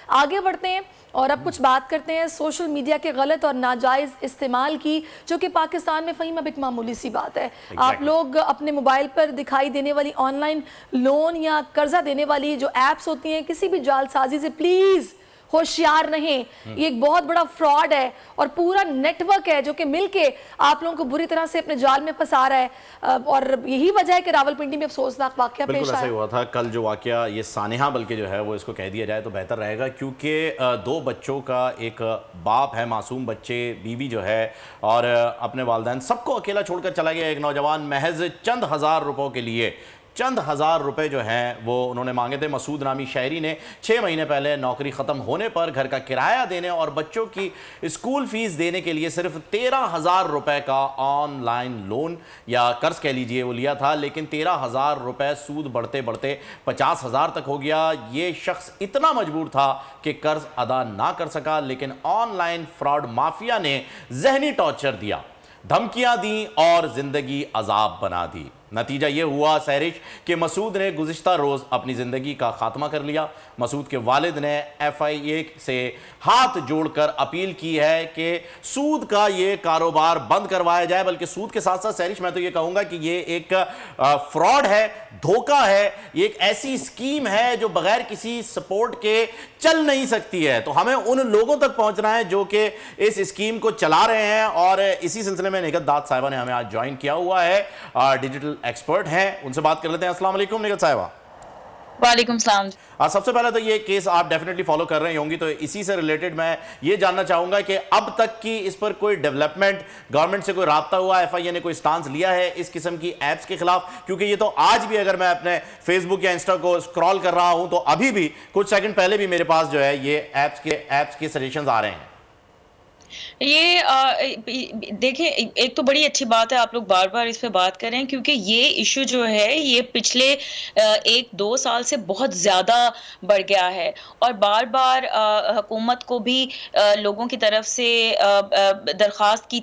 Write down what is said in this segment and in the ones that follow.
آگے بڑھتے ہیں اور اب کچھ بات کرتے ہیں سوشل میڈیا کے غلط اور ناجائز استعمال کی، جو کہ پاکستان میں فہیم اب ایک معمولی سی بات ہے۔ آپ لوگ اپنے موبائل پر دکھائی دینے والی آن لائن لون یا قرضہ دینے والی جو ایپس ہوتی ہیں، کسی بھی جعل سازی سے پلیز ہوشیار نہیں۔ یہ ایک بہت بڑا فراڈ ہے اور پورا نیٹ ورک ہے جو کہ مل کے آپ لوگوں کو بری طرح سے اپنے جال میں پھنسا رہا ہے، اور یہی وجہ ہے کہ راولپنڈی میں افسوسناک واقعہ پیش آیا۔ بالکل ایسا ہی ہوا تھا کل جو واقعہ، یہ سانحہ بلکہ جو ہے وہ اس کو کہہ دیا جائے تو بہتر رہے گا، کیونکہ دو بچوں کا ایک باپ ہے، معصوم بچے، بیوی جو ہے، اور اپنے والدین سب کو اکیلا چھوڑ کر چلا گیا ایک نوجوان، محض چند ہزار روپوں کے لیے، چند ہزار روپے جو ہیں وہ انہوں نے مانگے تھے۔ مسعود نامی شہری نے 6 مہینے پہلے نوکری ختم ہونے پر گھر کا کرایہ دینے اور بچوں کی اسکول فیس دینے کے لیے صرف 13,000 روپے کا آن لائن لون یا قرض کہہ لیجئے وہ لیا تھا، لیکن 13,000 روپے سود بڑھتے بڑھتے 50,000 تک ہو گیا۔ یہ شخص اتنا مجبور تھا کہ قرض ادا نہ کر سکا، لیکن آن لائن فراڈ مافیا نے ذہنی ٹارچر دیا، دھمکیاں دیں اور زندگی عذاب بنا دی۔ نتیجہ یہ ہوا سہرش کہ مسعود نے گزشتہ روز اپنی زندگی کا خاتمہ کر لیا۔ مسعود کے والد نے FIA سے ہاتھ جوڑ کر اپیل کی ہے کہ سود کا یہ کاروبار بند کروایا جائے، بلکہ سود کے ساتھ ساتھ سہرش میں تو یہ کہوں گا کہ یہ ایک فراڈ ہے، دھوکہ ہے، یہ ایک ایسی اسکیم ہے جو بغیر کسی سپورٹ کے چل نہیں سکتی ہے۔ تو ہمیں ان لوگوں تک پہنچنا ہے جو کہ اس اسکیم کو چلا رہے ہیں، اور اسی سلسلے میں نگہت داد صاحبہ نے ہمیں آج جوائن کیا ہوا ہے، ڈیجیٹل ایکسپرٹ ہیں، ان سے بات کر لیتے ہیں۔ السلام علیکم نگہت صاحبہ۔ وعلیکم السلام۔ سب سے پہلے تو یہ کیس آپ ڈیفینیٹلی فالو کر رہے ہوں گی، تو اسی سے ریلیٹڈ میں یہ جاننا چاہوں گا کہ اب تک کی اس پر کوئی ڈیولپمنٹ، گورنمنٹ سے کوئی رابطہ ہوا، FIA نے کوئی سٹانس لیا ہے اس قسم کی ایپس کے خلاف؟ کیونکہ یہ تو آج بھی اگر میں اپنے فیس بک یا انسٹا کو اسکرول کر رہا ہوں تو ابھی بھی کچھ سیکنڈ پہلے بھی میرے پاس جو ہے یہ ایپس کے سجیشنز آ رہے ہیں۔ یہ دیکھیں، ایک تو بڑی اچھی بات ہے آپ لوگ بار بار اس پہ بات کریں، کیونکہ یہ ایشو جو ہے یہ پچھلے 1-2 سال سے بہت زیادہ بڑھ گیا ہے، اور بار بار حکومت کو بھی لوگوں کی طرف سے درخواست کی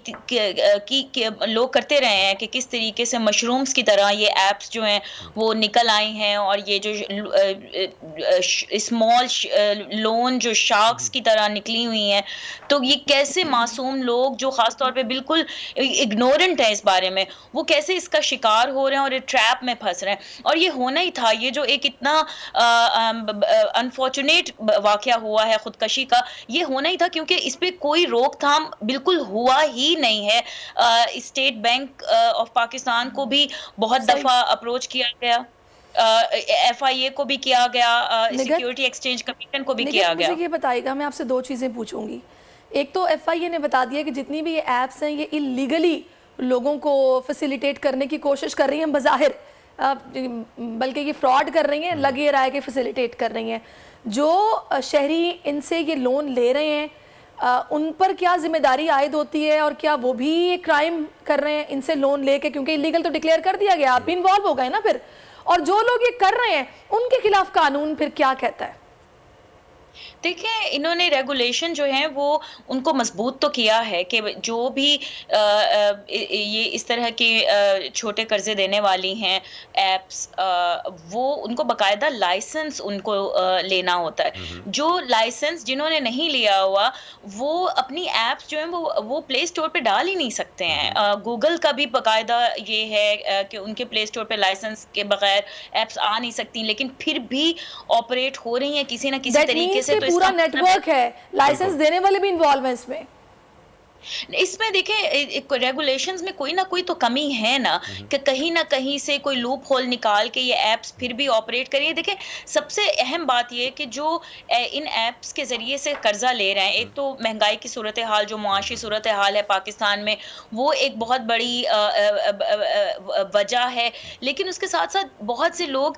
لوگ کرتے رہے ہیں کہ کس طریقے سے مشرومز کی طرح یہ ایپس جو ہیں وہ نکل آئی ہیں، اور یہ جو اسمال لون جو شارکس کی طرح نکلی ہوئی ہیں، تو یہ کیسے معصوم لوگ جو خاص طور پہ بالکل اگنورنٹ ہیں اس بارے میں، وہ کیسے اس کا شکار ہو رہے ہیں اور ٹریپ میں پھنس رہے ہیں۔ اور یہ ہونا ہی تھا، یہ جو ایک اتنا انفارچونیٹ واقعہ ہوا ہے خودکشی کا، یہ ہونا ہی تھا، کیونکہ اس پہ کوئی روک تھام بالکل ہوا ہی نہیں ہے۔ اسٹیٹ بینک آف پاکستان کو بھی بہت دفعہ اپروچ کیا گیا، FIA کو بھی کیا گیا، سیکیورٹی ایکسچینج کمیشن کو بھی کیا گیا۔ مجھے یہ بتائے گا، میں آپ سے 2 چیزیں پوچھوں گی۔ ایک تو FIA نے بتا دیا کہ جتنی بھی یہ ایپس ہیں یہ اللیگلی لوگوں کو فیسیلیٹیٹ کرنے کی کوشش کر رہی ہیں بظاہر، بلکہ یہ فراڈ کر رہی ہیں، لگ یہ رہا ہے کہ فیسیلیٹیٹ کر رہی ہیں۔ جو شہری ان سے یہ لون لے رہے ہیں ان پر کیا ذمہ داری عائد ہوتی ہے، اور کیا وہ بھی کرائم کر رہے ہیں ان سے لون لے کے؟ کیونکہ اللیگل تو ڈکلیئر کر دیا گیا، آپ بھی انوالو ہو گئے نا پھر، اور جو لوگ یہ کر رہے ہیں ان کے خلاف قانون پھر کیا کہتا ہے؟ دیکھیں، انہوں نے ریگولیشن جو ہیں وہ ان کو مضبوط تو کیا ہے کہ جو بھی یہ اس طرح کے چھوٹے قرضے دینے والی ہیں ایپس، وہ ان کو باقاعدہ لائسنس ان کو لینا ہوتا ہے۔ جو لائسنس جنہوں نے نہیں لیا ہوا وہ اپنی ایپس جو ہیں وہ پلے اسٹور پہ ڈال ہی نہیں سکتے ہیں۔ گوگل کا بھی باقاعدہ یہ ہے کہ ان کے پلے اسٹور پہ لائسنس کے بغیر ایپس آ نہیں سکتی، لیکن پھر بھی آپریٹ ہو رہی ہیں کسی نہ کسی طریقے سے۔ پورا نیٹ ورک ہے، لائسنس دینے والے بھی انوالو ہیں اس میں۔ اس میں دیکھیں ریگولیشنز میں کوئی نہ کوئی تو کمی ہے نا، کہ کہیں نہ کہیں سے کوئی لوپ ہول نکال کے یہ ایپس پھر بھی آپریٹ کریے۔ دیکھیں سب سے اہم بات یہ ہے کہ جو ان ایپس کے ذریعے سے قرضہ لے رہے ہیں، ایک تو مہنگائی کی صورتحال، جو معاشی صورتحال ہے پاکستان میں، وہ ایک بہت بڑی وجہ ہے، لیکن اس کے ساتھ ساتھ بہت سے لوگ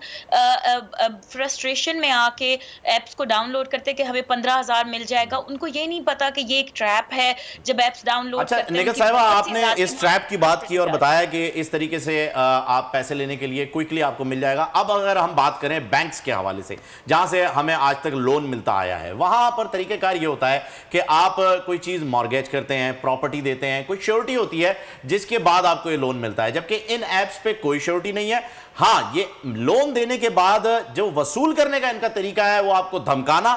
فرسٹریشن میں آ کے ایپس کو ڈاؤن لوڈ کرتے کہ ہمیں 15,000 مل جائے گا۔ ان کو یہ نہیں پتا کہ یہ ایک ٹریپ ہے۔ جب ایپس ڈاؤن لوڈ اچھا نگہت صاحبہ، آپ نے اس ٹریپ کی بات کی اور بتایا کہ اس طریقے سے آپ پیسے لینے کے لیے کوئکلی آپ کو مل جائے گا۔ اب اگر ہم بات کریں بینکس کے حوالے سے، جہاں سے ہمیں آج تک لون ملتا آیا ہے، وہاں پر طریقہ کار یہ ہوتا ہے کہ آپ کوئی چیز مارگیج کرتے ہیں، پراپرٹی دیتے ہیں، کوئی شیورٹی ہوتی ہے جس کے بعد آپ کو یہ لون ملتا ہے، جبکہ ان ایپس پہ کوئی شیورٹی نہیں ہے۔ ہاں، یہ لون دینے کے بعد جو وصول کرنے کا ان کا طریقہ ہے وہ آپ کو دھمکانا،